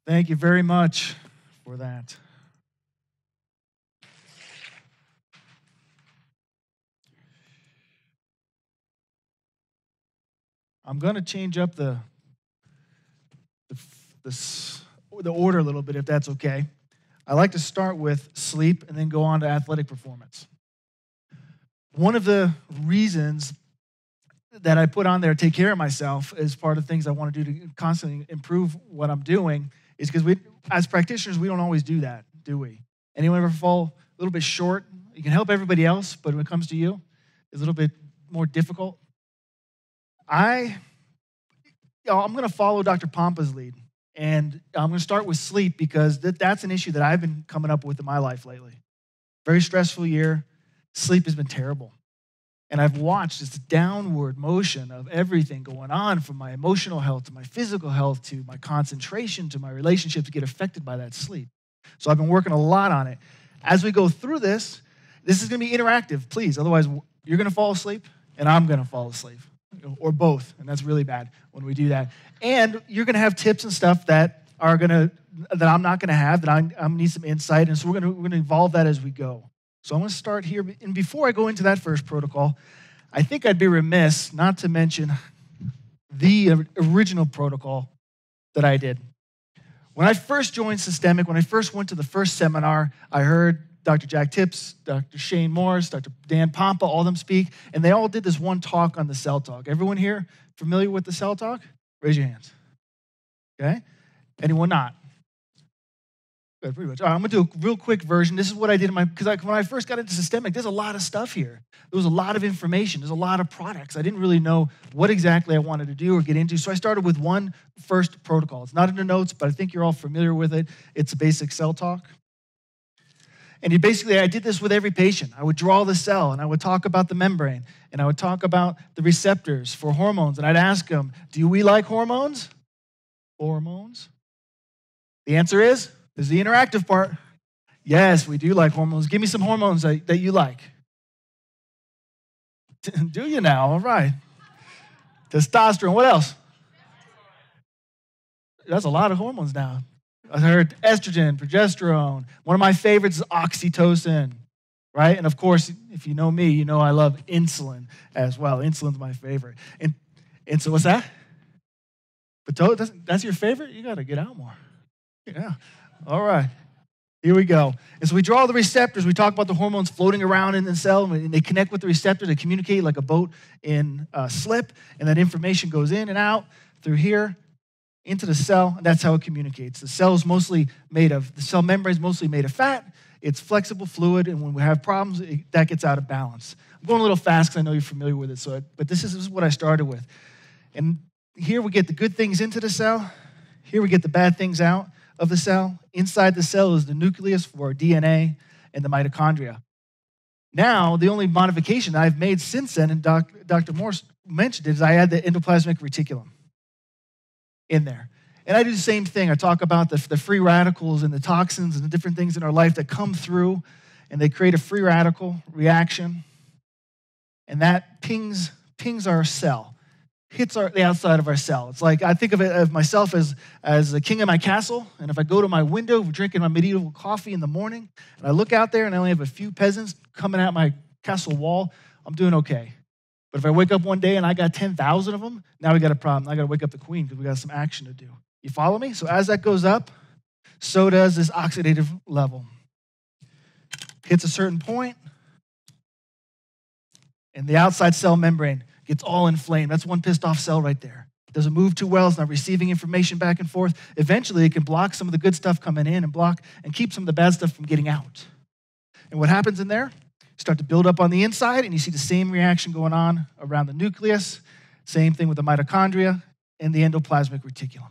Thank you very much for that. I'm going to change up the, the order a little bit, if that's okay. I like to start with sleep and then go on to athletic performance. One of the reasons that I put on there, take care of myself, as part of things I want to do to constantly improve what I'm doing, is because we, as practitioners, we don't always do that, do we? Anyone ever fall a little bit short? You can help everybody else, but when it comes to you, it's a little bit more difficult. I'm going to follow Dr. Pompa's lead, and I'm going to start with sleep because that's an issue that I've been coming up with in my life lately. Very stressful year. Sleep has been terrible. And I've watched this downward motion of everything going on, from my emotional health to my physical health to my concentration to my relationships get affected by that sleep. So I've been working a lot on it. As we go through this is going to be interactive, please. Otherwise, you're going to fall asleep and I'm going to fall asleep, or both. And that's really bad when we do that. And you're going to have tips and stuff that I'm not going to have, that I need some insight. And so we're going to evolve that as we go. So I'm going to start here. And before I go into that first protocol, I think I'd be remiss not to mention the original protocol that I did. When I first joined Systemic, when I first went to the first seminar, I heard Dr. Jack Tips, Dr. Shane Morris, Dr. Dan Pompa, all of them speak, and they all did this one talk on the cell talk. Everyone here familiar with the cell talk? Raise your hands. Okay? Anyone not? Good, pretty much. All right, I'm going to do a real quick version. This is what I did because when I first got into Systemic, there's a lot of stuff here. There was a lot of information. There's a lot of products. I didn't really know what exactly I wanted to do or get into, so I started with one first protocol. It's not in the notes, but I think you're all familiar with it. It's a basic cell talk. And I did this with every patient. I would draw the cell, and I would talk about the membrane, and I would talk about the receptors for hormones, and I'd ask them, do we like hormones? Hormones? The answer is, this is the interactive part. Yes, we do like hormones. Give me some hormones that you like. Do you now? All right. Testosterone. What else? That's a lot of hormones now. I heard estrogen, progesterone. One of my favorites is oxytocin, right? And of course, if you know me, you know I love insulin as well. Insulin's my favorite. And so what's that? But that's your favorite? You got to get out more. Yeah. All right. Here we go. And so we draw the receptors. We talk about the hormones floating around in the cell, and they connect with the receptors. They communicate like a boat in a slip, and that information goes in and out through here into the cell, and that's how it communicates. The cell membrane is mostly made of fat. It's flexible fluid, and when we have problems, that gets out of balance. I'm going a little fast because I know you're familiar with it, but this is what I started with. And here we get the good things into the cell. Here we get the bad things out of the cell. Inside the cell is the nucleus for DNA and the mitochondria. Now, the only modification I've made since then, and Dr. Morse mentioned it, is I add the endoplasmic reticulum in there. And I do the same thing. I talk about the free radicals and the toxins and the different things in our life that come through, and they create a free radical reaction, and that pings our cell. Hits the outside of our cell. It's like I think of myself as the king of my castle, and if I go to my window drinking my medieval coffee in the morning, and I look out there and I only have a few peasants coming at my castle wall, I'm doing okay. But if I wake up one day and I got 10,000 of them, now we got a problem. I got to wake up the queen because we got some action to do. You follow me? So as that goes up, so does this oxidative level. Hits a certain point, and the outside cell membrane gets all inflamed. That's one pissed off cell right there. It doesn't move too well. It's not receiving information back and forth. Eventually, it can block some of the good stuff coming in and keep some of the bad stuff from getting out. And what happens in there? You start to build up on the inside, and you see the same reaction going on around the nucleus. Same thing with the mitochondria and the endoplasmic reticulum.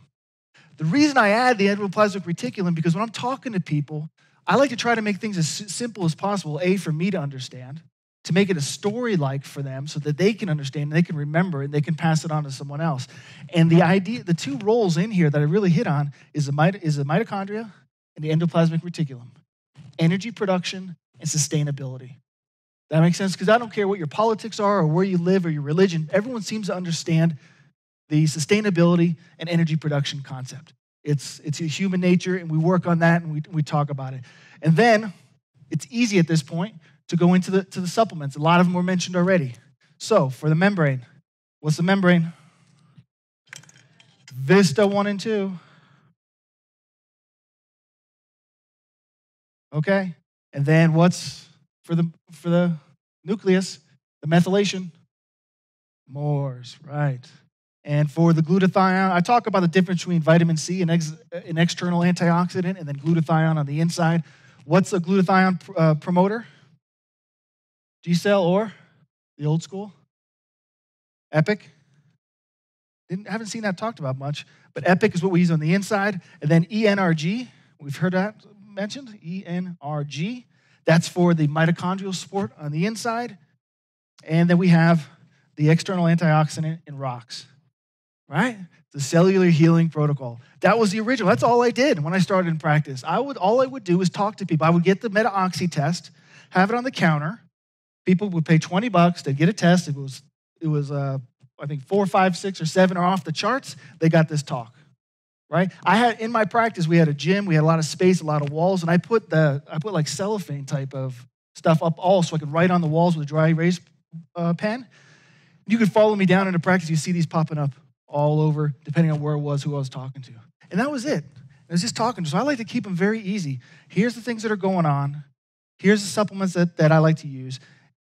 The reason I add the endoplasmic reticulum, because when I'm talking to people, I like to try to make things as simple as possible, for me to understand, to make it a story-like for them so that they can understand, and they can remember, and they can pass it on to someone else. And the two roles in here that I really hit on is the mitochondria and the endoplasmic reticulum. Energy production and sustainability. That makes sense? Because I don't care what your politics are or where you live or your religion, everyone seems to understand the sustainability and energy production concept. It's a human nature, and we work on that, and we talk about it. And then it's easy at this point to go into the supplements. A lot of them were mentioned already. So for the membrane, what's the membrane? Vista 1 and 2. Okay. And then what's for the nucleus? The methylation? Mors, right. And for the glutathione, I talk about the difference between vitamin C, an external antioxidant, and then glutathione on the inside. What's a glutathione promoter? G-cell or the old school? Epic? Haven't seen that talked about much, but Epic is what we use on the inside. And then ENRG, we've heard that mentioned, ENRG. That's for the mitochondrial support on the inside. And then we have the external antioxidant in rocks, right? The cellular healing protocol. That was the original. That's all I did when I started in practice. All I would do was talk to people. I would get the meta-oxy test, have it on the counter. People would pay $20. They'd get a test. It was I think 4, 5, 6, or 7 are off the charts. They got this talk, right? In my practice, we had a gym. We had a lot of space, a lot of walls, and I put like cellophane type of stuff up all so I could write on the walls with a dry erase pen. You could follow me down into practice. You see these popping up all over, depending on where it was, who I was talking to. And that was it. I was just talking to. So I like to keep them very easy. Here's the things that are going on. Here's the supplements that I like to use.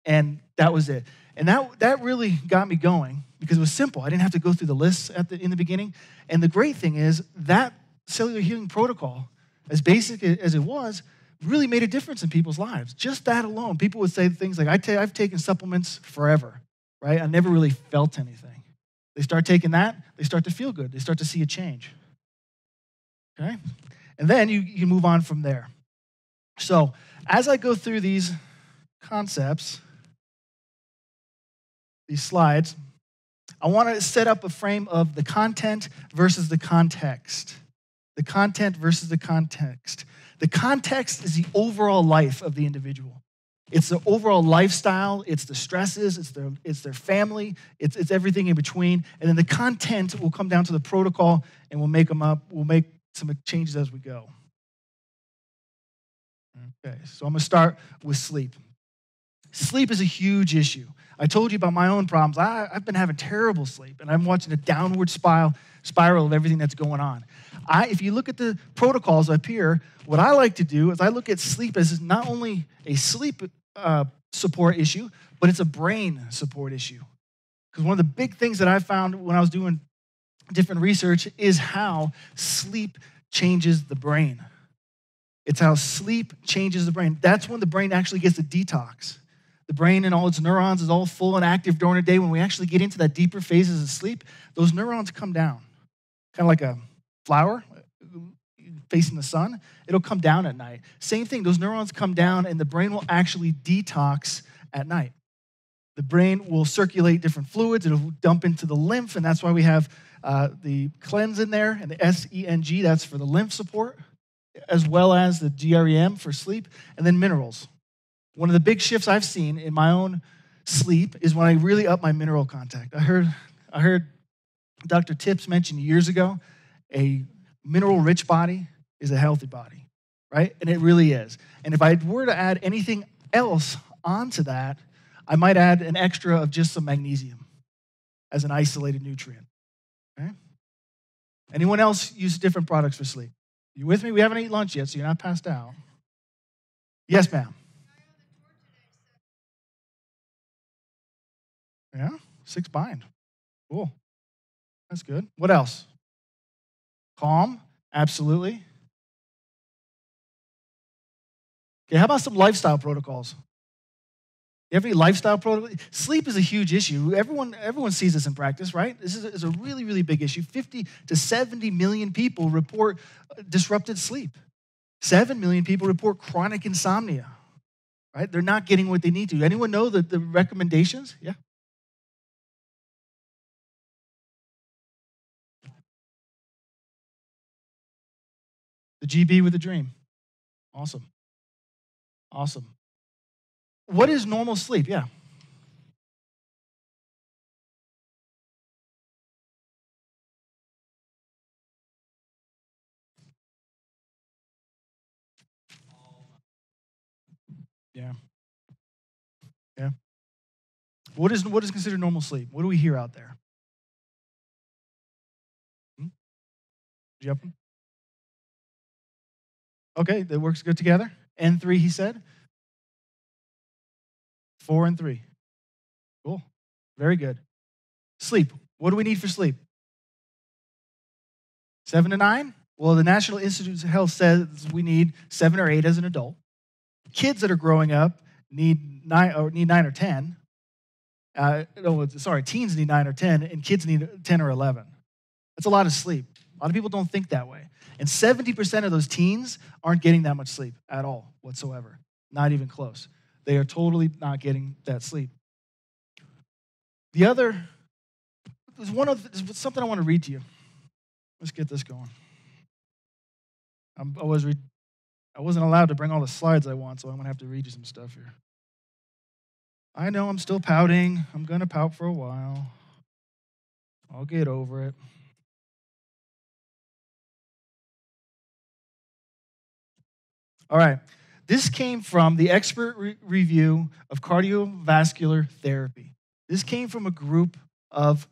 And that was it. And that really got me going because it was simple. I didn't have to go through the lists in the beginning. And the great thing is that cellular healing protocol, as basic as it was, really made a difference in people's lives. Just that alone. People would say things like, I've taken supplements forever, right? I never really felt anything. They start taking that, they start to feel good. They start to see a change, okay? And then you move on from there. So as I go through these concepts, these slides, I want to set up a frame of the content versus the context. The content versus the context. The context is the overall life of the individual. It's the overall lifestyle, it's the stresses, it's their family, it's everything in between. And then the content will come down to the protocol and we'll make them up. We'll make some changes as we go. Okay, so I'm going to start with sleep. Sleep is a huge issue. I told you about my own problems. I've been having terrible sleep, and I'm watching a downward spiral of everything that's going on. If you look at the protocols up here, what I like to do is I look at sleep as not only a sleep support issue, but it's a brain support issue. Because one of the big things that I found when I was doing different research is how sleep changes the brain. It's how sleep changes the brain. That's when the brain actually gets a detox. The brain and all its neurons is all full and active during the day. When we actually get into that deeper phases of sleep, those neurons come down. Kind of like a flower facing the sun. It'll come down at night. Same thing, those neurons come down and the brain will actually detox at night. The brain will circulate different fluids. It'll dump into the lymph, and that's why we have the cleanse in there, and the SENG, that's for the lymph support, as well as the GREM for sleep, and then minerals. One of the big shifts I've seen in my own sleep is when I really up my mineral content. I heard Dr. Tips mention years ago, a mineral-rich body is a healthy body, right? And it really is. And if I were to add anything else onto that, I might add an extra of just some magnesium as an isolated nutrient, okay? Anyone else use different products for sleep? You with me? We haven't eaten lunch yet, so you're not passed out. Yes, ma'am. Yeah, 6 bind. Cool. That's good. What else? Calm, absolutely. Okay, how about some lifestyle protocols? You have any lifestyle protocols? Sleep is a huge issue. Everyone sees this in practice, right? This is a really, really big issue. 50 to 70 million people report disrupted sleep. 7 million people report chronic insomnia, right? They're not getting what they need to. Anyone know the recommendations? Yeah. The GB with a dream. Awesome. Awesome. What is normal sleep? Yeah. Yeah. Yeah. What is considered normal sleep? What do we hear out there? Hmm? Did you have them? Okay, that works good together. N3, he said. 4 and 3. Cool. Very good. Sleep. What do we need for sleep? 7 to 9? Well, the National Institute of Health says we need 7 or 8 as an adult. Kids that are growing up need 9 or 10. Teens need 9 or 10, and kids need 10 or 11. That's a lot of sleep. A lot of people don't think that way. And 70% of those teens aren't getting that much sleep at all whatsoever. Not even close. They are totally not getting that sleep. There's something I want to read to you. Let's get this going. I wasn't allowed to bring all the slides I want, so I'm going to have to read you some stuff here. I know I'm still pouting. I'm going to pout for a while. I'll get over it. All right. This came from the expert review of cardiovascular therapy. This came from a group of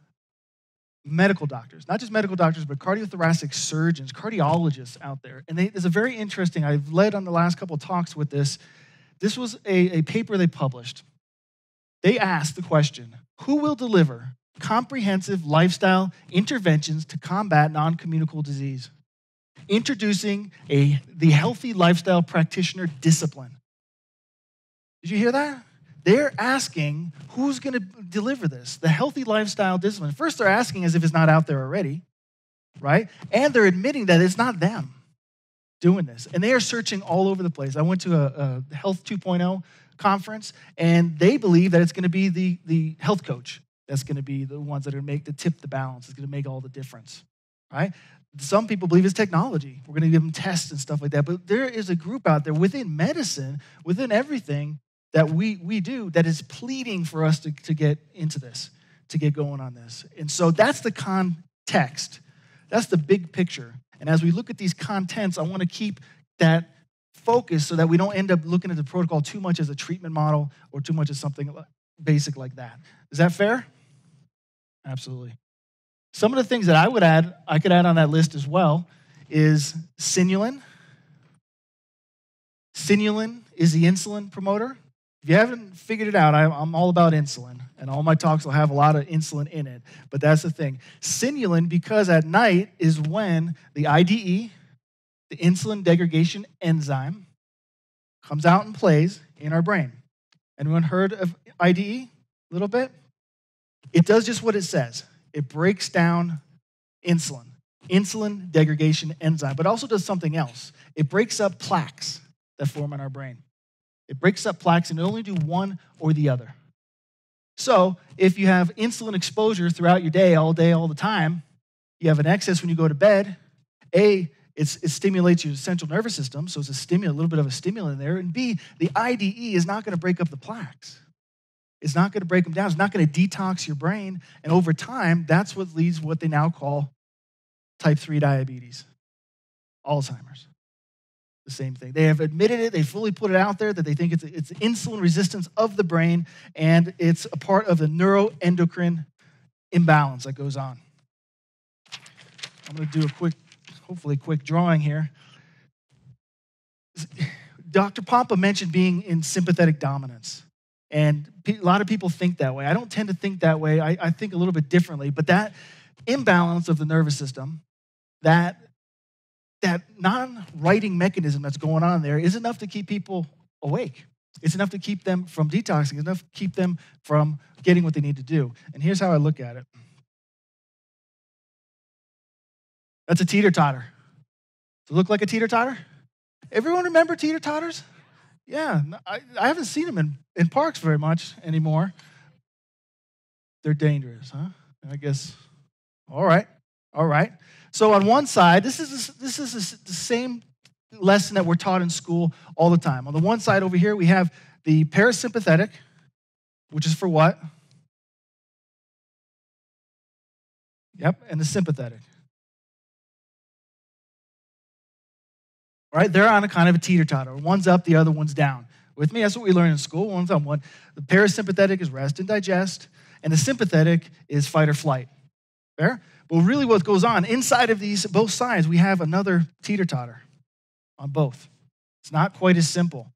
medical doctors, not just medical doctors, but cardiothoracic surgeons, cardiologists out there. And it's a very interesting, I've led on the last couple of talks with this. This was a paper they published. They asked the question, who will deliver comprehensive lifestyle interventions to combat non-communicable disease? Introducing the healthy lifestyle practitioner discipline. Did you hear that? They're asking who's going to deliver this, the healthy lifestyle discipline. First, they're asking as if it's not out there already, right? And they're admitting that it's not them doing this. And they are searching all over the place. I went to a Health 2.0 conference, and they believe that it's going to be the health coach that's going to be the ones that are going to tip the balance. It's going to make all the difference, right? Some people believe it's technology. We're going to give them tests and stuff like that. But there is a group out there within medicine, within everything that we do that is pleading for us to get into this, to get going on this. And so that's the context. That's the big picture. And as we look at these contents, I want to keep that focus so that we don't end up looking at the protocol too much as a treatment model or too much as something basic like that. Is that fair? Absolutely. Some of the things that I could add on that list as well, is Sinulin. Sinulin is the insulin promoter. If you haven't figured it out, I'm all about insulin, and all my talks will have a lot of insulin in it. But that's the thing. Sinulin, because at night is when the IDE, the insulin degradation enzyme, comes out and plays in our brain. Anyone heard of IDE a little bit? It does just what it says. It breaks down insulin degradation enzyme, but also does something else. It breaks up plaques that form in our brain. It breaks up plaques, and it only do one or the other. So if you have insulin exposure throughout your day, all the time, you have an excess when you go to bed. A, it stimulates your central nervous system, so it's a little bit of a stimulant there. And B, the IDE is not going to break up the plaques. It's not going to break them down. It's not going to detox your brain. And over time, that's what leads to what they now call type 3 diabetes, Alzheimer's. The same thing. They have admitted it. They fully put it out there that they think it's insulin resistance of the brain, and it's a part of the neuroendocrine imbalance that goes on. I'm going to do hopefully quick drawing here. Dr. Pompa mentioned being in sympathetic dominance. And a lot of people think that way. I don't tend to think that way. I think a little bit differently. But that imbalance of the nervous system, that non-writing mechanism that's going on there is enough to keep people awake. It's enough to keep them from detoxing. It's enough to keep them from getting what they need to do. And here's how I look at it. That's a teeter-totter. Does it look like a teeter-totter? Everyone remember teeter-totters? Yeah, I haven't seen them in parks very much anymore. They're dangerous, huh? I guess. All right. So on one side, this is the same lesson that we're taught in school all the time. On the one side over here, we have the parasympathetic, which is for what? Yep, and the sympathetic. Right? They're on a kind of a teeter-totter. One's up, the other one's down. With me? That's what we learn in school. One on one. The parasympathetic is rest and digest, and the sympathetic is fight or flight. Fair? Well, really what goes on, inside of these, both sides, we have another teeter-totter on both. It's not quite as simple.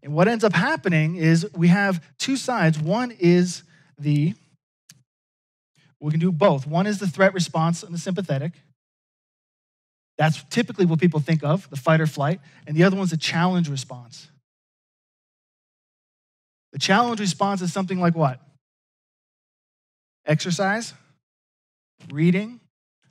And what ends up happening is we have two sides. One is we can do both. One is the threat response and the sympathetic. That's typically what people think of, the fight or flight. And the other one's the challenge response. The challenge response is something like what? Exercise, reading,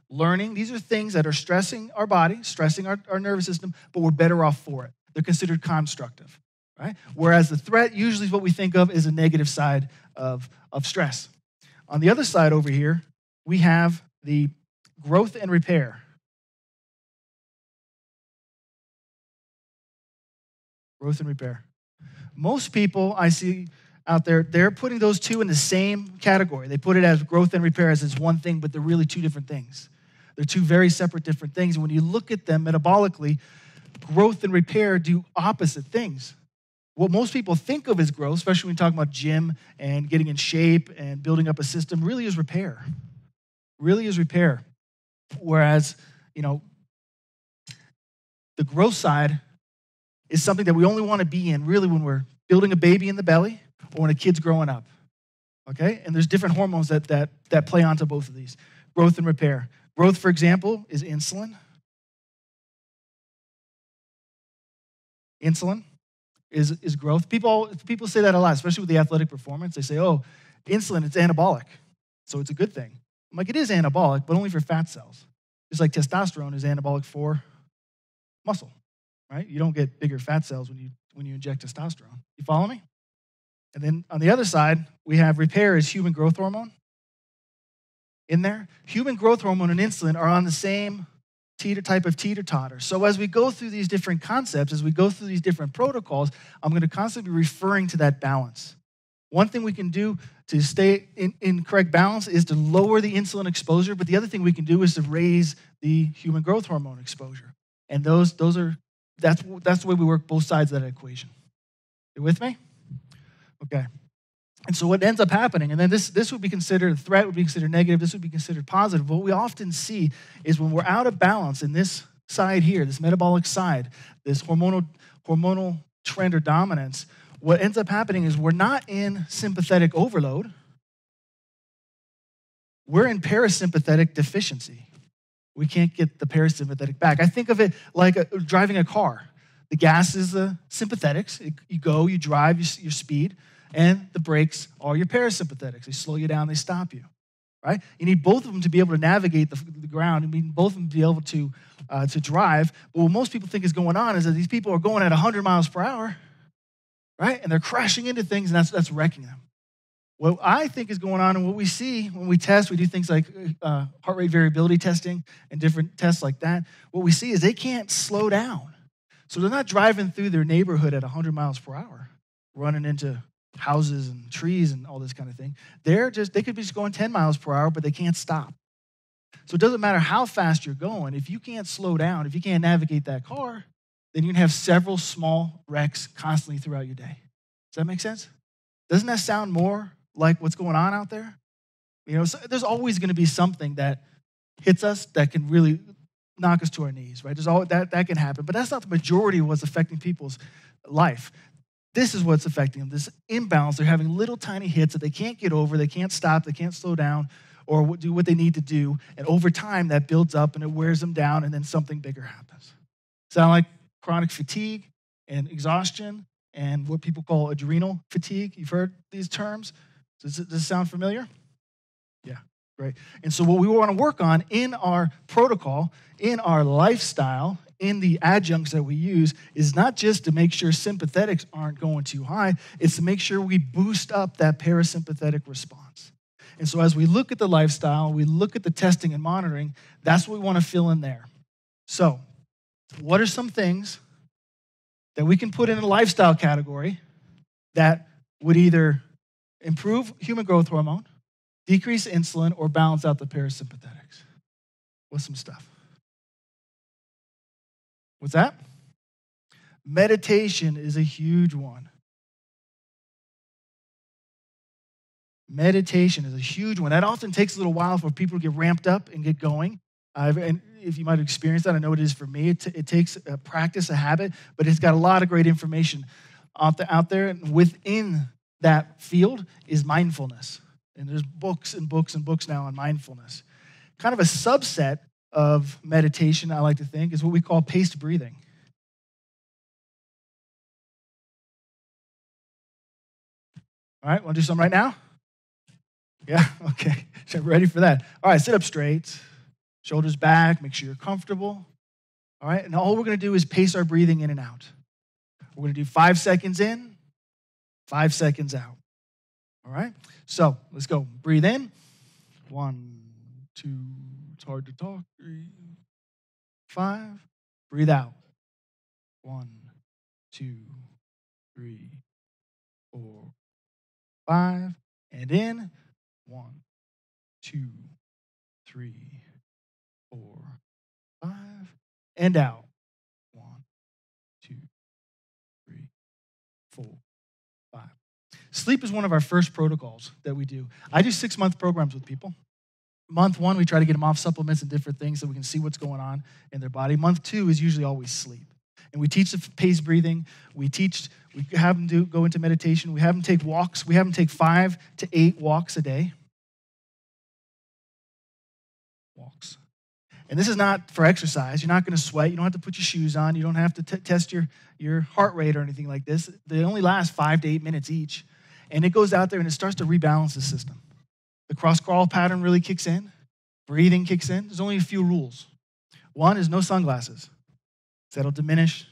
learning. These are things that are stressing our body, stressing our nervous system, but we're better off for it. They're considered constructive, right? Whereas the threat usually is what we think of as a negative side of stress. On the other side over here, we have the growth and repair. Growth and repair. Most people I see out there, they're putting those two in the same category. They put it as growth and repair as it's one thing, but they're really two different things. They're two very separate different things. And when you look at them metabolically, growth and repair do opposite things. What most people think of as growth, especially when we talk about gym and getting in shape and building up a system, really is repair. Really is repair. Whereas, the growth side is something that we only want to be in really when we're building a baby in the belly or when a kid's growing up, okay? And there's different hormones that play onto both of these, growth and repair. Growth, for example, is insulin. Insulin is growth. People say that a lot, especially with the athletic performance. They say, oh, insulin, it's anabolic, so it's a good thing. I'm like, it is anabolic, but only for fat cells. Just like testosterone is anabolic for muscle, right? You don't get bigger fat cells when you inject testosterone. You follow me? And then on the other side, we have repair is human growth hormone in there. Human growth hormone and insulin are on the same type of teeter-totter. So as we go through these different concepts, as we go through these different protocols, I'm going to constantly be referring to that balance. One thing we can do to stay in correct balance is to lower the insulin exposure, but the other thing we can do is to raise the human growth hormone exposure. And that's the way we work both sides of that equation. You with me? Okay. And so what ends up happening, and then this would be considered a threat, would be considered negative, this would be considered positive. What we often see is when we're out of balance in this side here, this metabolic side, this hormonal trend or dominance, what ends up happening is we're not in sympathetic overload. We're in parasympathetic deficiency. We can't get the parasympathetic back. I think of it like driving a car. The gas is the sympathetics. You go, you drive, your speed, and the brakes are your parasympathetics. They slow you down, they stop you, right? You need both of them to be able to navigate the ground. You need both of them to be able to drive. But what most people think is going on is that these people are going at 100 miles per hour, right? And they're crashing into things, and that's wrecking them. What I think is going on and what we see when we test, we do things like heart rate variability testing and different tests like that. What we see is they can't slow down. So they're not driving through their neighborhood at 100 miles per hour, running into houses and trees and all this kind of thing. They could be just going 10 miles per hour, but they can't stop. So it doesn't matter how fast you're going. If you can't slow down, if you can't navigate that car, then you can have several small wrecks constantly throughout your day. Does that make sense? Doesn't that sound more like what's going on out there? So there's always going to be something that hits us that can really knock us to our knees, right? There's always that can happen, but that's not the majority of what's affecting people's life. This is what's affecting them, this imbalance. They're having little tiny hits that they can't get over, they can't stop, they can't slow down, or do what they need to do, and over time that builds up and it wears them down, and then something bigger happens. Sound like chronic fatigue and exhaustion and what people call adrenal fatigue? You've heard these terms? Does this sound familiar? Yeah, great. And so what we want to work on in our protocol, in our lifestyle, in the adjuncts that we use is not just to make sure sympathetics aren't going too high, it's to make sure we boost up that parasympathetic response. And so as we look at the lifestyle, we look at the testing and monitoring, that's what we want to fill in there. So what are some things that we can put in a lifestyle category that would either improve human growth hormone, decrease insulin, or balance out the parasympathetics? What's some stuff? What's that? Meditation is a huge one. Meditation is a huge one. That often takes a little while for people to get ramped up and get going. And if you might have experienced that, I know it is for me. It takes a practice, a habit, but it's got a lot of great information out there. And within that field is mindfulness. And there's books and books and books now on mindfulness. Kind of a subset of meditation, I like to think, is what we call paced breathing. All right, want to do something right now? Yeah, okay. So ready for that. All right, sit up straight, shoulders back, make sure you're comfortable. All right, and all we're going to do is pace our breathing in and out. We're going to do 5 seconds in, 5 seconds out. All right, so let's go. Breathe in. 1, 2, it's hard to talk. 3, 5. Breathe out. 1, 2, 3, 4, 5. And in. 1, 2, 3, 4, 5. And out. 1, 2, 3, 4, 5. Sleep is one of our first protocols that we do. I do 6-month programs with people. Month 1, we try to get them off supplements and different things so we can see what's going on in their body. Month 2 is usually always sleep. And we teach the paced breathing. We have them go into meditation. We have them take walks. We have them take 5 to 8 walks a day. Walks. And this is not for exercise. You're not going to sweat. You don't have to put your shoes on. You don't have to test your heart rate or anything like this. They only last 5 to 8 minutes each. And it goes out there and it starts to rebalance the system. The cross-crawl pattern really kicks in. Breathing kicks in. There's only a few rules. 1 is no sunglasses. That'll diminish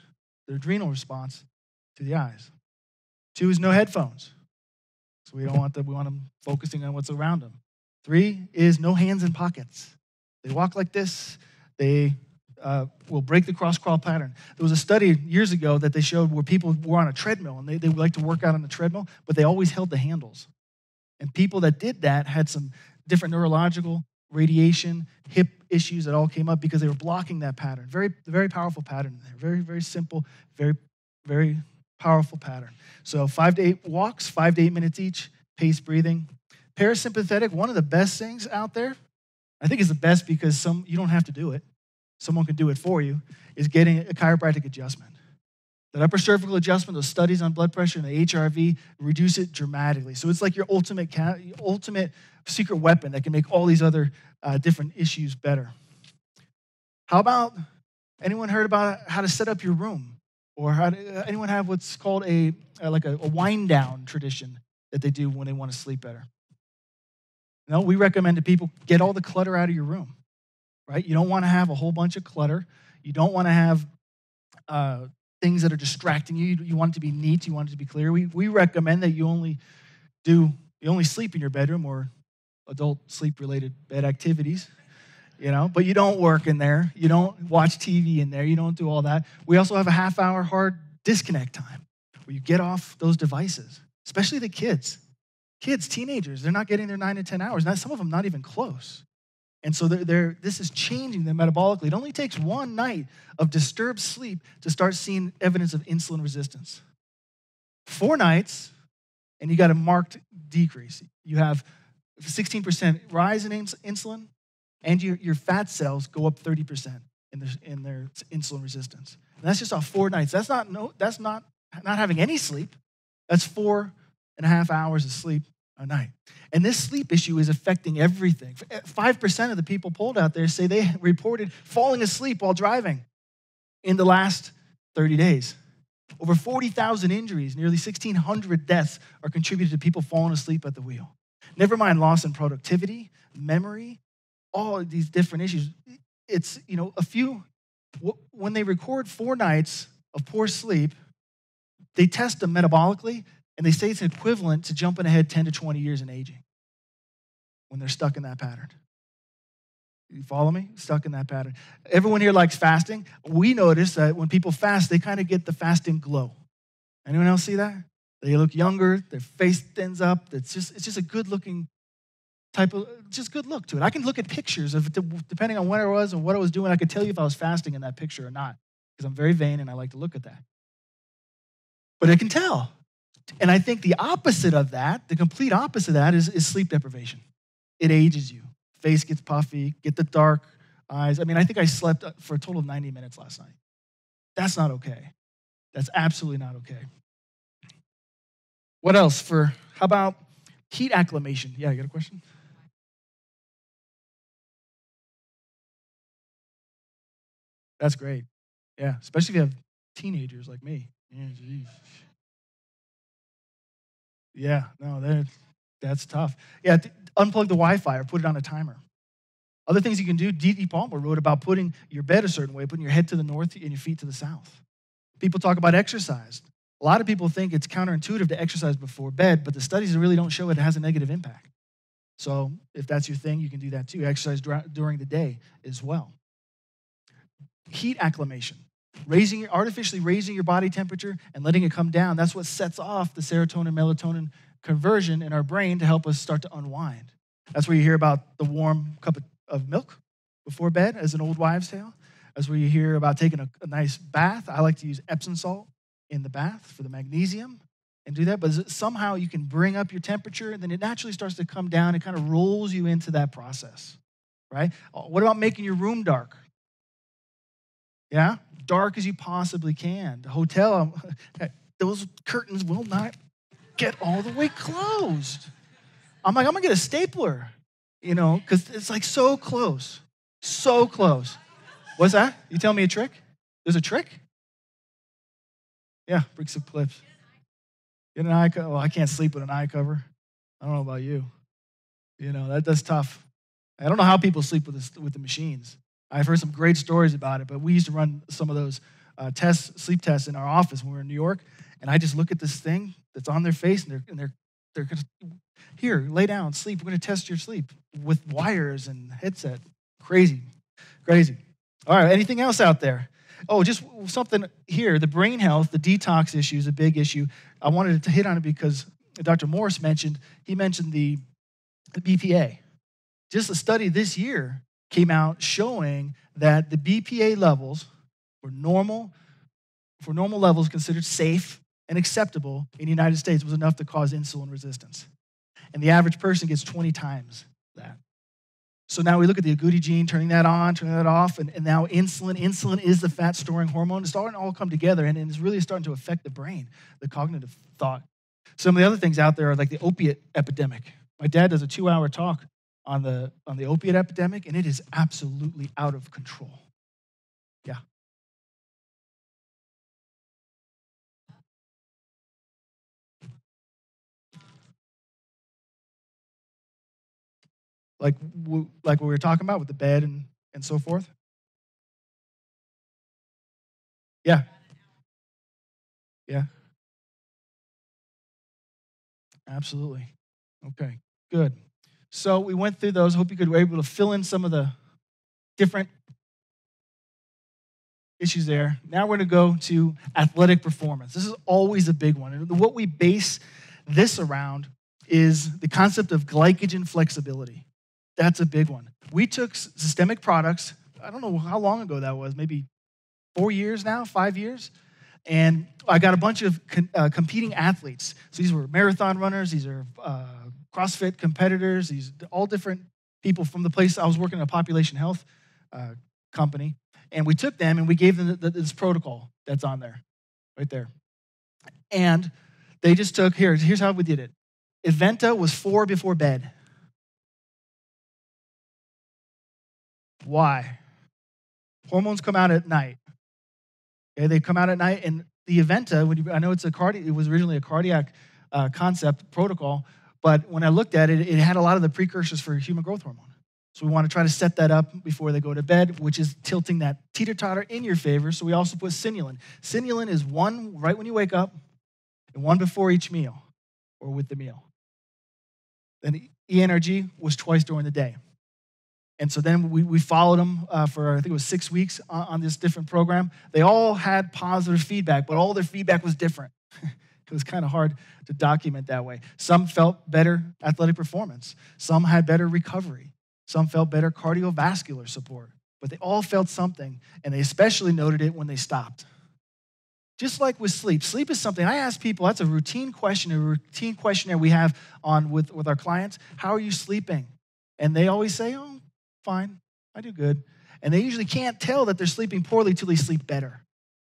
the adrenal response to the eyes. 2 is no headphones. So we want them focusing on what's around them. 3 is no hands in pockets. They walk like this. They will break the cross-crawl pattern. There was a study years ago that they showed where people were on a treadmill, and they would like to work out on the treadmill, but they always held the handles. And people that did that had some different neurological, radiation, hip issues that all came up because they were blocking that pattern. Very, very powerful pattern there. Very, very simple, very, very powerful pattern. So 5 to 8 walks, 5 to 8 minutes each, paced breathing. Parasympathetic, one of the best things out there, I think it's the best because you don't have to do it. Someone can do it for you, is getting a chiropractic adjustment. That upper cervical adjustment, those studies on blood pressure and the HRV reduce it dramatically. So it's like your ultimate secret weapon that can make all these other different issues better. How about, anyone heard about how to set up your room? Or anyone have what's called a wind down tradition that they do when they want to sleep better? No, we recommend to people, get all the clutter out of your room, right? You don't want to have a whole bunch of clutter. You don't want to have things that are distracting you. You want it to be neat. You want it to be clear. We recommend that you only sleep in your bedroom or adult sleep-related bed activities, but you don't work in there. You don't watch TV in there. You don't do all that. We also have a half-hour hard disconnect time where you get off those devices, especially the kids. Kids, teenagers, they're not getting their 9 to 10 hours. Some of them not even close. And so this is changing them metabolically. It only takes one night of disturbed sleep to start seeing evidence of insulin resistance. 4 nights, and you got a marked decrease. You have 16% rise in insulin, and your fat cells go up 30% in their insulin resistance. And that's just off 4 nights. That's not having any sleep. That's 4.5 hours of sleep a night. And this sleep issue is affecting everything. 5% of the people polled out there say they reported falling asleep while driving in the last 30 days. Over 40,000 injuries, nearly 1,600 deaths are contributed to people falling asleep at the wheel. Never mind loss in productivity, memory, all of these different issues. It's, when they record 4 nights of poor sleep, they test them metabolically, and they say it's equivalent to jumping ahead 10 to 20 years in aging when they're stuck in that pattern. You follow me? Stuck in that pattern. Everyone here likes fasting. We notice that when people fast, they kind of get the fasting glow. Anyone else see that? They look younger, their face thins up. It's just a good-looking good look to it. I can look at pictures of depending on when I was and what I was doing. I could tell you if I was fasting in that picture or not because I'm very vain and I like to look at that. But I can tell. And I think the opposite of that, the complete opposite of that is sleep deprivation. It ages you. Face gets puffy, get the dark eyes. I mean, I think I slept for a total of 90 minutes last night. That's not okay. That's absolutely not okay. What else how about heat acclimation? Yeah, you got a question? That's great. Yeah, especially if you have teenagers like me. Yeah, geez. Yeah, no, that's tough. Yeah, unplug the Wi-Fi or put it on a timer. Other things you can do, D.D. Palmer wrote about putting your bed a certain way, putting your head to the north and your feet to the south. People talk about exercise. A lot of people think it's counterintuitive to exercise before bed, but the studies really don't show it has a negative impact. So if that's your thing, you can do that too. Exercise during the day as well. Heat acclimation, artificially raising your body temperature and letting it come down. That's what sets off the serotonin melatonin conversion in our brain to help us start to unwind. That's where you hear about the warm cup of milk before bed as an old wives' tale. That's where you hear about taking a nice bath. I like to use Epsom salt in the bath for the magnesium and do that. But somehow you can bring up your temperature, and then it naturally starts to come down. It kind of rolls you into that process, right? What about making your room dark? Yeah, dark as you possibly can. The hotel, those curtains will not get all the way closed. I'm like, I'm gonna get a stapler, because it's like so close, so close. What's that? You tell me a trick? There's a trick? Yeah, bring some clips. Get an eye cover. Well, I can't sleep with an eye cover. I don't know about you. That's tough. I don't know how people sleep with the machines. I've heard some great stories about it, but we used to run some of those sleep tests in our office when we were in New York, and I just look at this thing that's on their face, and they're going to, here, lay down, sleep. We're going to test your sleep with wires and headset. Crazy. All right, anything else out there? Oh, just something here. The brain health, the detox issue is a big issue. I wanted to hit on it because Dr. Morris mentioned the BPA. Just a study this year came out showing that the BPA levels were normal levels considered safe and acceptable in the United States was enough to cause insulin resistance. And the average person gets 20 times that. So now we look at the agouti gene, turning that on, turning that off, and now insulin. Insulin is the fat-storing hormone. It's starting to all come together, and it's really starting to affect the brain, the cognitive thought. Some of the other things out there are like the opiate epidemic. My dad does a 2-hour talk on the opiate epidemic, and it is absolutely out of control. Yeah. Like what we were talking about with the bed and so forth? Yeah. Yeah. Absolutely. Okay, good. So we went through those. Hope you were able to fill in some of the different issues there. Now we're going to go to athletic performance. This is always a big one. And what we base this around is the concept of glycogen flexibility. That's a big one. We took systemic products. I don't know how long ago that was, maybe 4 years now, 5 years. And I got a bunch of competing athletes. So these were marathon runners. These are CrossFit competitors. These all different people from the place. I was working in a population health company. And we took them and we gave them this protocol that's on there, right there. And they just took, here's how we did it. Eventa was 4 before bed. Why? Hormones come out at night. Okay, they come out at night, and the Eventa, I know it was originally a cardiac concept protocol, but when I looked at it, it had a lot of the precursors for human growth hormone. So we want to try to set that up before they go to bed, which is tilting that teeter-totter in your favor. So we also put Sinulin. Sinulin is 1 right when you wake up and 1 before each meal or with the meal. Then ENRG was twice during the day. And so then we followed them for, I think it was 6 weeks on this different program. They all had positive feedback, but all their feedback was different. It was kind of hard to document that way. Some felt better athletic performance. Some had better recovery. Some felt better cardiovascular support. But they all felt something, and they especially noted it when they stopped. Just like with sleep. Sleep is something I ask people, that's a routine question, a routine questionnaire we have on with our clients. How are you sleeping? And they always say, oh, fine, I do good. And they usually can't tell that they're sleeping poorly until they sleep better.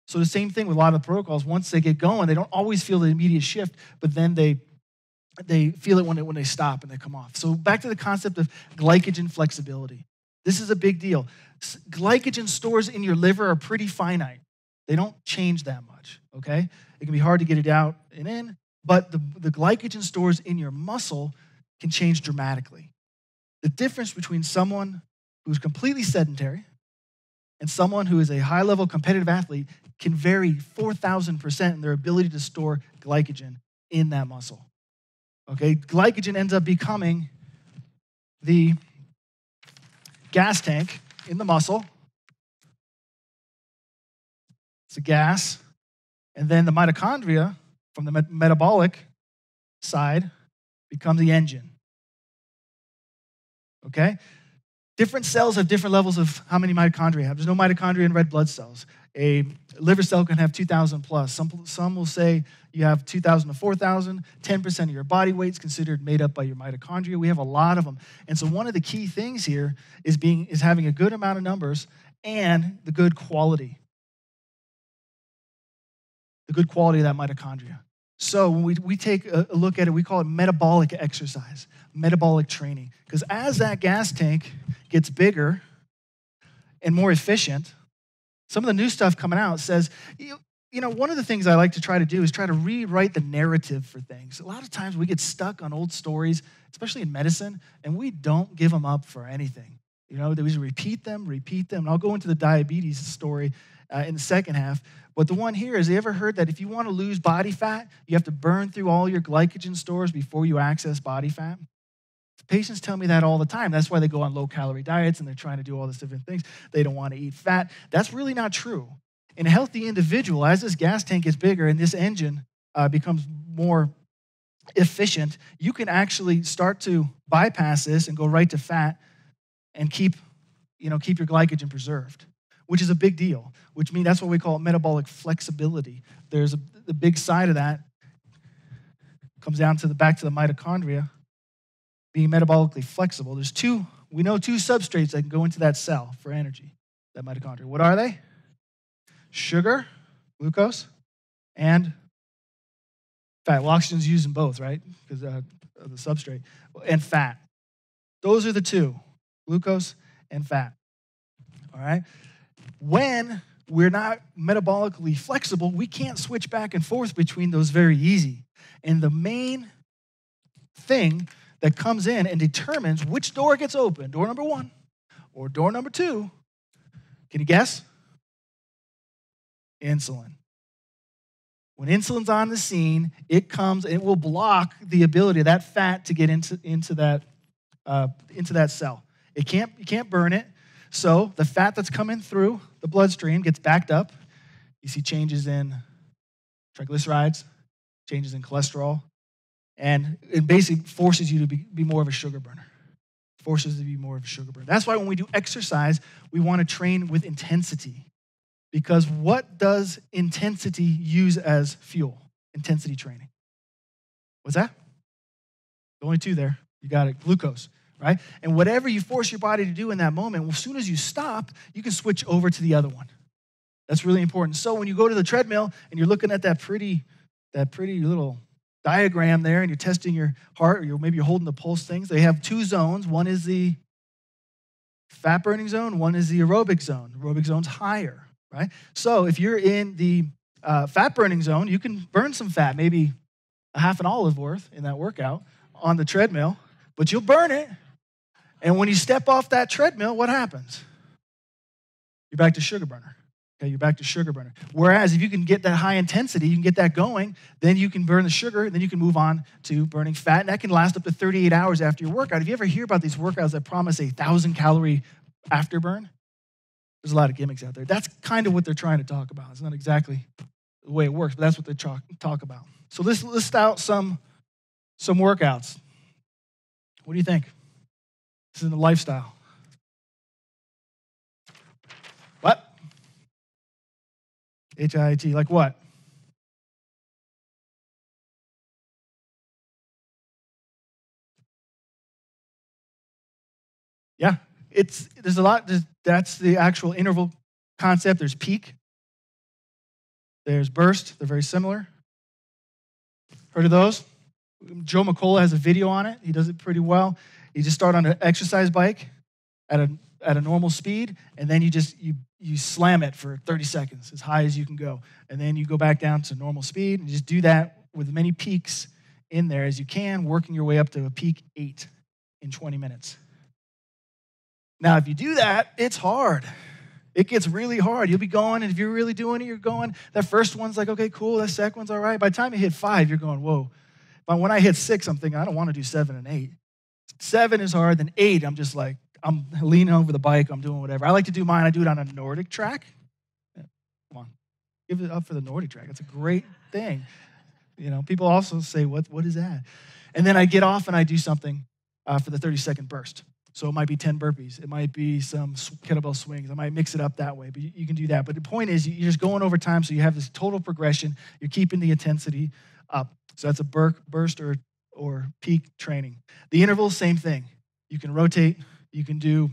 So the same thing with a lot of the protocols. Once they get going, they don't always feel the immediate shift, but then they feel it when they stop and they come off. So back to the concept of glycogen flexibility. This is a big deal. Glycogen stores in your liver are pretty finite. They don't change that much, okay? It can be hard to get it out and in, but the glycogen stores in your muscle can change dramatically. The difference between someone who's completely sedentary and someone who is a high-level competitive athlete can vary 4,000% in their ability to store glycogen in that muscle. Okay, glycogen ends up becoming the gas tank in the muscle. It's a gas. And then the mitochondria from the metabolic side becomes the engine. Okay? Different cells have different levels of how many mitochondria have. There's no mitochondria in red blood cells. A liver cell can have 2,000 plus. Some will say you have 2,000 to 4,000. 10% of your body weight is considered made up by your mitochondria. We have a lot of them. And so one of the key things here is having a good amount of numbers and the good quality. The good quality of that mitochondria. So when we take a look at it, we call it metabolic exercise, metabolic training. Because as that gas tank gets bigger and more efficient, some of the new stuff coming out says, one of the things I like to try to do is try to rewrite the narrative for things. A lot of times we get stuck on old stories, especially in medicine, and we don't give them up for anything. We just repeat them. And I'll go into the diabetes story in the second half. But the one here is, you ever heard that if you want to lose body fat, you have to burn through all your glycogen stores before you access body fat? Patients tell me that all the time. That's why they go on low-calorie diets and they're trying to do all these different things. They don't want to eat fat. That's really not true. In a healthy individual, as this gas tank gets bigger and this engine becomes more efficient, you can actually start to bypass this and go right to fat and keep your glycogen preserved, which is a big deal, which means that's what we call metabolic flexibility. There's the big side of that comes down to back to the mitochondria being metabolically flexible. We know two substrates that can go into that cell for energy, that mitochondria. What are they? Sugar, glucose, and fat. Well, oxygen's used in both, right? Because of the substrate. And fat. Those are the two, glucose and fat. All right? When we're not metabolically flexible, we can't switch back and forth between those very easy. And the main thing that comes in and determines which door gets open, door number 1 or door number 2, can you guess? Insulin. When insulin's on the scene, it will block the ability of that fat to get into that cell. You can't burn it. So the fat that's coming through the bloodstream gets backed up. You see changes in triglycerides, changes in cholesterol, and it basically forces you to be more of a sugar burner. Forces you to be more of a sugar burner. That's why when we do exercise, we want to train with intensity. Because what does intensity use as fuel? Intensity training. What's that? Only 2 there. You got it. Glucose, right? And whatever you force your body to do in that moment, as soon as you stop, you can switch over to the other one. That's really important. So when you go to the treadmill and you're looking at that pretty little diagram there and you're testing your heart, or maybe you're holding the pulse things, they have 2 zones. One is the fat burning zone, one is the aerobic zone. The aerobic zone's higher, right? So if you're in the fat burning zone, you can burn some fat, maybe a half an olive worth in that workout on the treadmill, but you'll burn it. And when you step off that treadmill, what happens? You're back to sugar burner. Okay, you're back to sugar burner. Whereas if you can get that high intensity, you can get that going, then you can burn the sugar, and then you can move on to burning fat, and that can last up to 38 hours after your workout. If you ever hear about these workouts that promise 1,000-calorie afterburn, there's a lot of gimmicks out there. That's kind of what they're trying to talk about. It's not exactly the way it works, but that's what they talk about. So let's list out some workouts. What do you think? This is in the lifestyle. What? HIIT, like what? Yeah, there's a lot. That's the actual interval concept. There's peak, there's burst. They're very similar. Heard of those? Joe McCullough has a video on it. He does it pretty well. You just start on an exercise bike at a normal speed, and then you slam it for 30 seconds, as high as you can go. And then you go back down to normal speed, and just do that with as many peaks in there as you can, working your way up to a peak 8 in 20 minutes. Now, if you do that, it's hard. It gets really hard. You'll be going, and if you're really doing it, you're going. That first one's like, okay, cool. That second one's all right. By the time you hit 5, you're going, whoa. But when I hit 6, I'm thinking, I don't want to do 7 and 8. 7 is hard. Then 8, I'm just like, I'm leaning over the bike. I'm doing whatever. I like to do mine. I do it on a Nordic track. Yeah, come on. Give it up for the Nordic track. It's a great thing. People also say, what is that? And then I get off and I do something for the 30-second burst. So it might be 10 burpees. It might be some kettlebell swings. I might mix it up that way, but you can do that. But the point is, you're just going over time, so you have this total progression. You're keeping the intensity up. So that's a burst or peak training. The interval, same thing. You can rotate. You can do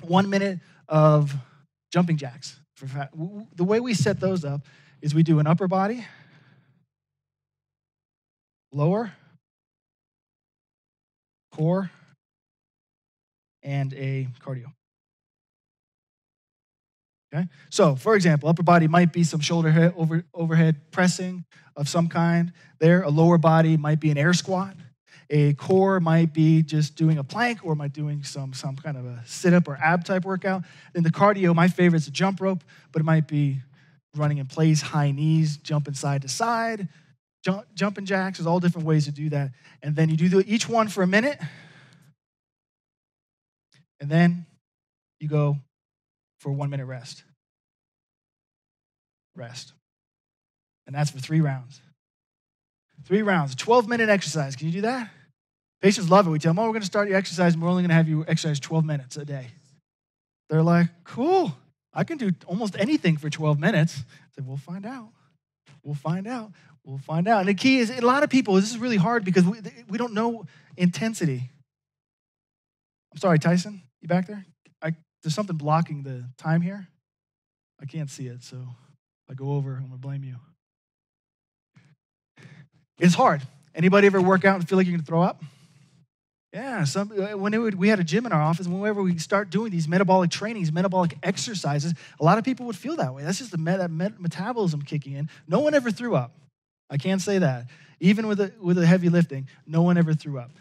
1 minute of jumping jacks. The way we set those up is we do an upper body, lower, core, and a cardio. Okay? So, for example, upper body might be some shoulder overhead pressing of some kind there. A lower body might be an air squat. A core might be just doing a plank, or might doing some kind of a sit-up or ab type workout. Then the cardio, my favorite is a jump rope, but it might be running in place, high knees, jumping side to side, jumping jacks. There's all different ways to do that. And then you do each one for a minute, and then you go for a 1 minute rest. And that's for 3 rounds. 3 rounds, a 12-minute exercise. Can you do that? Patients love it. We tell them, we're going to start your exercise, and we're only going to have you exercise 12 minutes a day. They're like, cool. I can do almost anything for 12 minutes. I said, we'll find out. And the key is, a lot of people, this is really hard because we don't know intensity. I'm sorry, Tyson, you back there? There's something blocking the time here. I can't see it, so if I go over, I'm going to blame you. It's hard. Anybody ever work out and feel like you're going to throw up? Yeah, we had a gym in our office, and whenever we start doing these metabolic trainings, metabolic exercises, a lot of people would feel that way. That's just the metabolism kicking in. No one ever threw up. I can't say that. Even with the heavy lifting, no one ever threw up.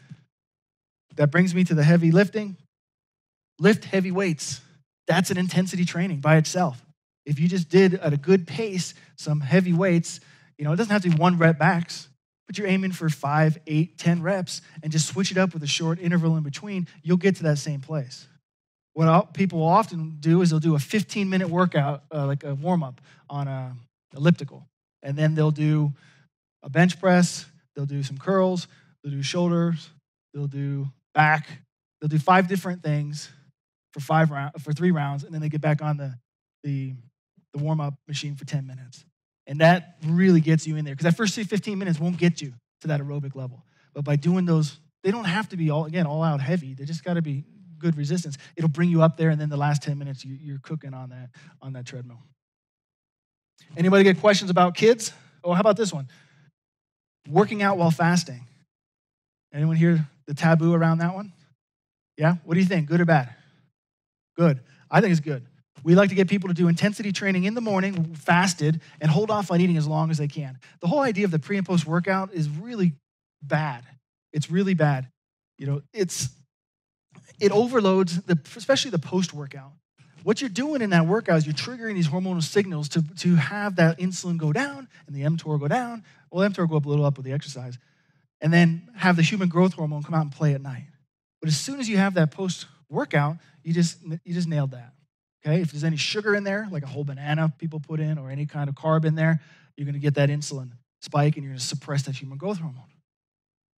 That brings me to the heavy lifting. Lift heavy weights. That's an intensity training by itself. If you just did at a good pace some heavy weights, it doesn't have to be 1 rep max, but you're aiming for 5, 8, 10 reps and just switch it up with a short interval in between, you'll get to that same place. What people will often do is they'll do a 15-minute workout, like a warm-up on an elliptical, and then they'll do a bench press, they'll do some curls, they'll do shoulders, they'll do back, they'll do 5 different things for 3 rounds, and then they get back on the warm-up machine for 10 minutes. And that really gets you in there, because that first 15 minutes won't get you to that aerobic level. But by doing those, they don't have to be all out heavy. They just got to be good resistance. It'll bring you up there, and then the last 10 minutes you're cooking on that treadmill. Anybody get questions about kids? Oh, how about this one? Working out while fasting. Anyone hear the taboo around that one? Yeah? What do you think? Good or bad? Good. I think it's good. We like to get people to do intensity training in the morning, fasted, and hold off on eating as long as they can. The whole idea of the pre and post workout is really bad. It's really bad. It overloads, especially the post workout. What you're doing in that workout is you're triggering these hormonal signals to have that insulin go down and the mTOR go down. Well, mTOR go up a little up with the exercise, and then have the human growth hormone come out and play at night. But as soon as you have that post workout, you just nailed that. Okay, if there's any sugar in there, like a whole banana people put in, or any kind of carb in there, you're going to get that insulin spike, and you're going to suppress that human growth hormone.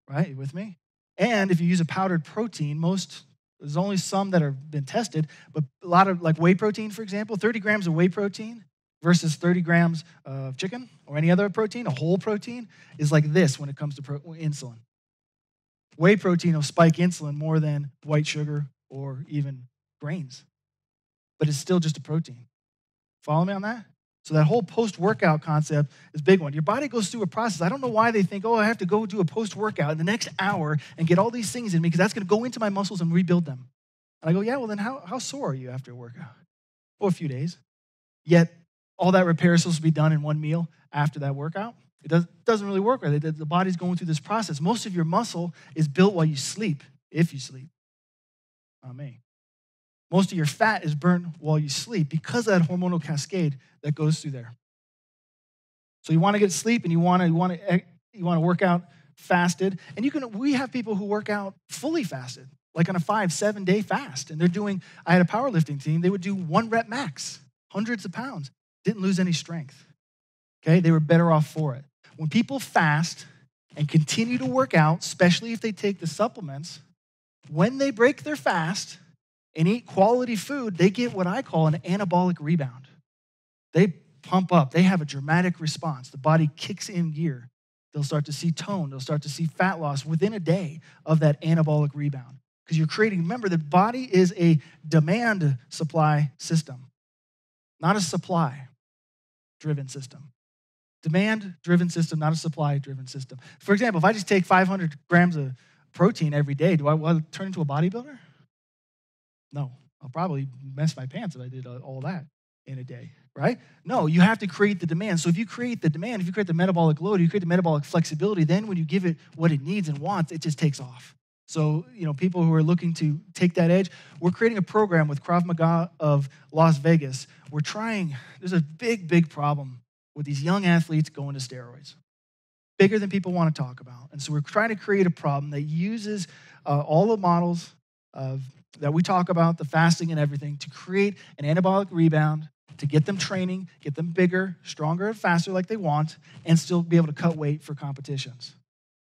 Right? You with me? And if you use a powdered protein, there's only some that have been tested, but a lot of, like whey protein, for example, 30 grams of whey protein versus 30 grams of chicken or any other protein, a whole protein, is like this when it comes to insulin. Whey protein will spike insulin more than white sugar or even grains, but it's still just a protein. Follow me on that? So that whole post-workout concept is a big one. Your body goes through a process. I don't know why they think, oh, I have to go do a post-workout in the next hour and get all these things in me because that's going to go into my muscles and rebuild them. And I go, yeah, well, then how sore are you after a workout? Oh, a few days. Yet all that repair is supposed to be done in one meal after that workout. It doesn't really work right. The body's going through this process. Most of your muscle is built while you sleep, if you sleep. Not me. Most of your fat is burnt while you sleep because of that hormonal cascade that goes through there. So you want to get sleep and you want to work out fasted. And we have people who work out fully fasted, like on a 5-7 day fast. And I had a powerlifting team, they would do 1 rep max, hundreds of pounds, didn't lose any strength. Okay, they were better off for it. When people fast and continue to work out, especially if they take the supplements, when they break their fast and eat quality food, they get what I call an anabolic rebound. They pump up. They have a dramatic response. The body kicks in gear. They'll start to see tone. They'll start to see fat loss within a day of that anabolic rebound. Because you're remember, the body is a demand supply system, not a supply-driven system. Demand-driven system, not a supply-driven system. For example, if I just take 500 grams of protein every day, do I want to turn into a bodybuilder? No, I'll probably mess my pants if I did all that in a day, right? No, you have to create the demand. So if you create the demand, if you create the metabolic load, you create the metabolic flexibility, then when you give it what it needs and wants, it just takes off. So, people who are looking to take that edge, we're creating a program with Krav Maga of Las Vegas. There's a big, big problem with these young athletes going to steroids. Bigger than people want to talk about. And so we're trying to create a problem that uses all the models that we talk about, the fasting and everything, to create an anabolic rebound, to get them training, get them bigger, stronger, and faster like they want, and still be able to cut weight for competitions.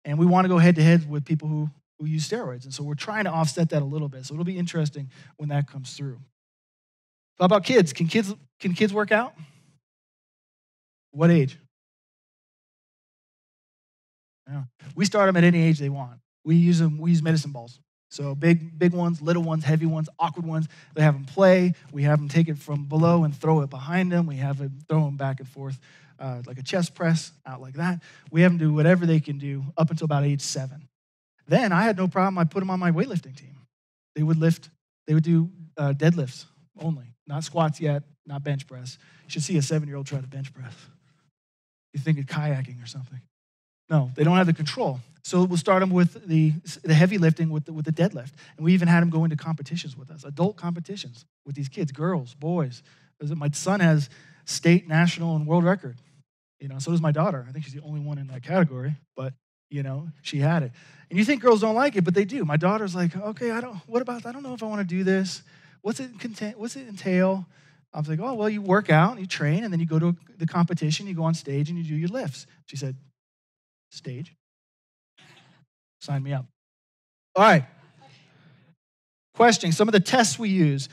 And we want to go head-to-head with people who use steroids. And so we're trying to offset that a little bit. So it'll be interesting when that comes through. How about kids? Can kids work out? What age? Yeah. We start them at any age they want. We use medicine balls. So big ones, little ones, heavy ones, awkward ones. They have them play. We have them take it from below and throw it behind them. We have them throw them back and forth like a chest press, out like that. We have them do whatever they can do up until about age 7. Then I had no problem. I put them on my weightlifting team. They would do deadlifts only, not squats yet, not bench press. You should see a 7-year-old try to bench press. You think of kayaking or something. No, they don't have the control. So we'll start them with the heavy lifting with the deadlift. And we even had them go into competitions with us, adult competitions with these kids, girls, boys. My son has state, national, and world record. So does my daughter. I think she's the only one in that category, but she had it. And you think girls don't like it, but they do. My daughter's like, okay, I don't know if I want to do this. What's it entail? I was like, oh, well, you work out, you train, and then you go to the competition, you go on stage, and you do your lifts. She said, stage? Sign me up. All right. Question, some of the tests we use.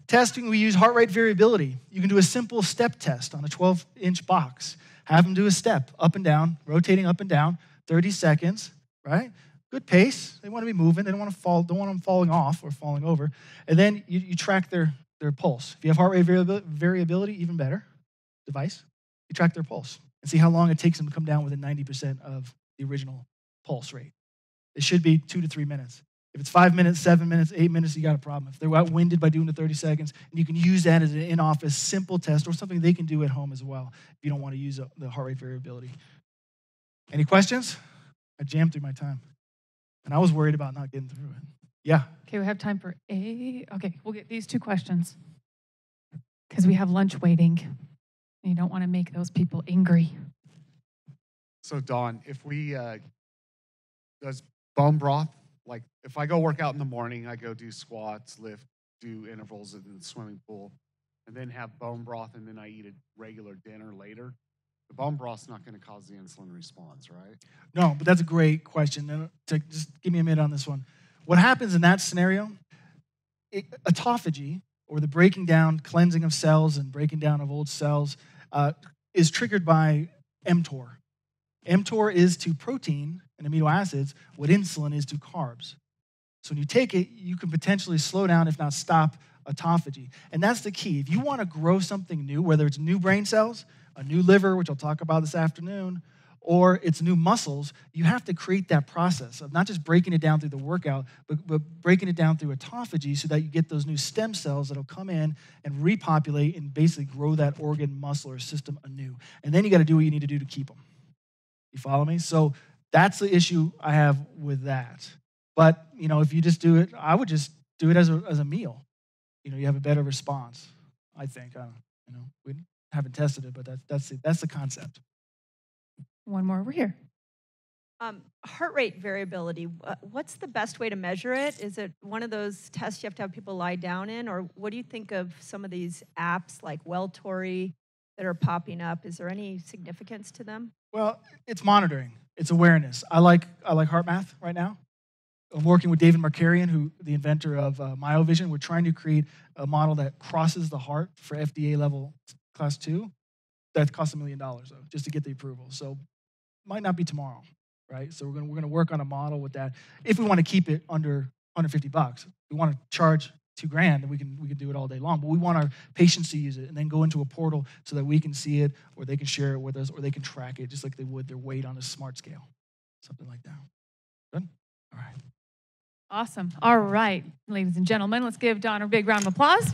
Testing, we use heart rate variability. You can do a simple step test on a 12-inch box. Have them do a step, up and down, rotating up and down, 30 seconds, right? Good pace. They want to be moving. They don't want them falling off or falling over. And then you track their pulse. If you have heart rate variability, even better device, you track their pulse and see how long it takes them to come down within 90% of the original pulse rate. It should be 2 to 3 minutes. If it's 5 minutes, 7 minutes, 8 minutes, you got a problem. If they're outwinded by doing the 30 seconds, and you can use that as an in-office simple test or something they can do at home as well if you don't want to use the heart rate variability. Any questions? I jammed through my time, and I was worried about not getting through it. Yeah. Okay, we have time for okay, we'll get these 2 questions because we have lunch waiting. And you don't want to make those people angry. So, Dawn, if we does bone broth, like if I go work out in the morning, I go do squats, lift, do intervals in the swimming pool, and then have bone broth, and then I eat a regular dinner later, the bone broth's not going to cause the insulin response, right? No, but that's a great question. Just give me a minute on this one. What happens in that scenario, autophagy, or the breaking down, cleansing of cells and breaking down of old cells, is triggered by mTOR. mTOR is to protein and amino acids what insulin is to carbs. So when you take it, you can potentially slow down, if not stop, autophagy. And that's the key. If you want to grow something new, whether it's new brain cells, a new liver, which I'll talk about this afternoon, or it's new muscles, you have to create that process of not just breaking it down through the workout, but breaking it down through autophagy so that you get those new stem cells that'll come in and repopulate and basically grow that organ, muscle, or system anew. And then you got to do what you need to do to keep them. You follow me? So that's the issue I have with that. But, if you just do it, I would just do it as a meal. You have a better response, I think. We haven't tested it, but that's the concept. One more over here. Heart rate variability, what's the best way to measure it? Is it one of those tests you have to have people lie down in? Or what do you think of some of these apps like Welltory that are popping up? Is there any significance to them? Well, it's monitoring. It's awareness. I like Heart Math right now. I'm working with David Markarian, who the inventor of MyoVision. We're trying to create a model that crosses the heart for FDA level class 2. That costs $1 million, though, just to get the approval. So might not be tomorrow, right? So we're gonna work on a model with that. If we want to keep it under $150, we want to charge $2,000, then we can do it all day long. But we want our patients to use it and then go into a portal so that we can see it, or they can share it with us, or they can track it just like they would their weight on a smart scale, something like that. Good. All right. Awesome. All right, ladies and gentlemen, let's give Don a big round of applause.